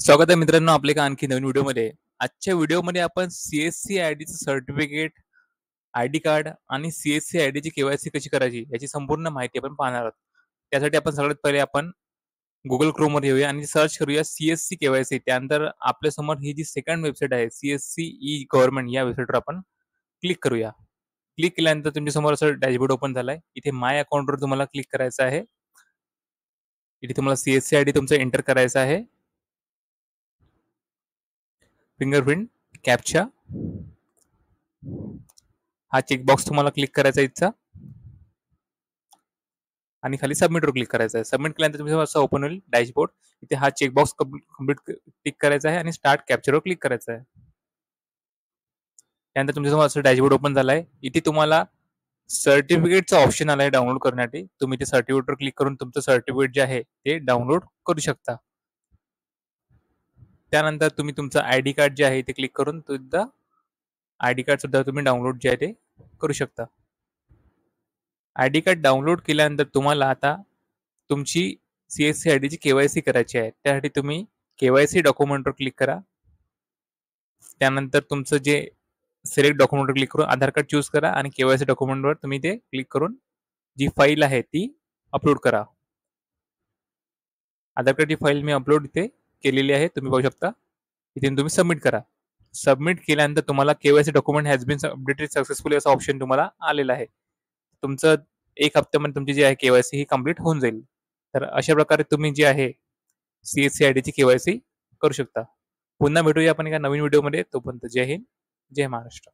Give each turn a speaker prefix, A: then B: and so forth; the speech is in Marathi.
A: स्वागत आहे मित्रांनो आपल्या एका आणखी नवीन व्हिडिओमध्ये. आजच्या व्हिडिओमध्ये आपण सी-एस-सी आय-डीचं सर्टिफिकेट, आय-डी कार्ड आणि सी-एस-सी आय-डीची के-वाय-सी कशी करायची याची संपूर्ण माहिती आपण पाहणार आहोत. त्यासाठी आपण सगळ्यात पहिले आपण Google Chromeवर येऊया आणि सर्च करूया सी-एस-सी के-वाय-सी. त्यानंतर आपल्यासमोर ही जी सेकंड वेबसाईट आहे सी-एस-सी ई-गव्हर्नमेंट या वेबसाईटवर आपण क्लिक करूया. क्लिक केल्यानंतर तुमच्यासमोर असं डॅशबोर्ड ओपन झालाय. इथे माय अकाउंटवर तुम्हाला क्लिक करायचं आहे. इथे तुम्हाला सी-एस-सी आय-डी तुमचा एंटर करायचा आहे. फिंगरप्रिंट, कॅप्चा हा चेकबॉक्स तुम्हाला क्लिक करायचा इथचा आणि खाली सबमिटवर क्लिक करायचं आहे. सबमिट केल्यानंतर तुम्ही असं ओपन होईल डॅशबोर्ड. इथे हा चेकबॉक्स कंप्लीट टिक करायचा आहे आणि स्टार्ट कॅप्चरवर क्लिक करायचं आहे. त्यानंतर तुमच्यासमोर असं डॅशबोर्ड ओपन झालाय. इथे तुम्हाला सर्टिफिकेटचा ऑप्शन आलाय डाउनलोड करण्यासाठी. तुम्ही ते सर्टिफिकेटवर क्लिक करून तुमचं सर्टिफिकेट जे आहे ते डाउनलोड करू शकता. त्यानंतर तुम्ही तुमचं आय-डी कार्ड जे आहे ते क्लिक करून सुद्धा आय-डी कार्ड सुद्धा तुम्ही डाउनलोड जे आहे ते करू शकता. आय-डी कार्ड डाउनलोड केल्यानंतर तुम्हाला आता तुमची सी-एस-सी आय-डीची के-वाय-सी करायची आहे. त्यासाठी तुम्ही के-वाय-सी डॉक्युमेंटवर क्लिक करा. त्यानंतर तुमचं जे सिलेक्ट डॉक्युमेंटवर क्लिक करून आधार कार्ड चूज करा आणि के-वाय-सी डॉक्युमेंटवर तुम्ही ते क्लिक करून जी फाईल आहे ती अपलोड करा. आधार कार्डची फाईल मी अपलोड इथे केलेली आहे. तुम्ही पाहू शकता. इथे तुम्ही सबमिट करा. सबमिट केल्यानंतर तुम्हाला KYC document has been updated successfully असा ऑप्शन तुम्हाला आलेला आहे. तुमचं 1 हफ्त्यामध्ये तुमची जी आहे के-वाय-सी ही कंप्लीट होऊन जाईल. तर अशा प्रकारे तुम्ही जी आहे सी-एस-सी आय-डीची के-वाय-सी करू शकता. पुन्हा भेटूया आपण एका नवीन व्हिडिओमध्ये. तोपर्यंत जय हिंद, जय महाराष्ट्र.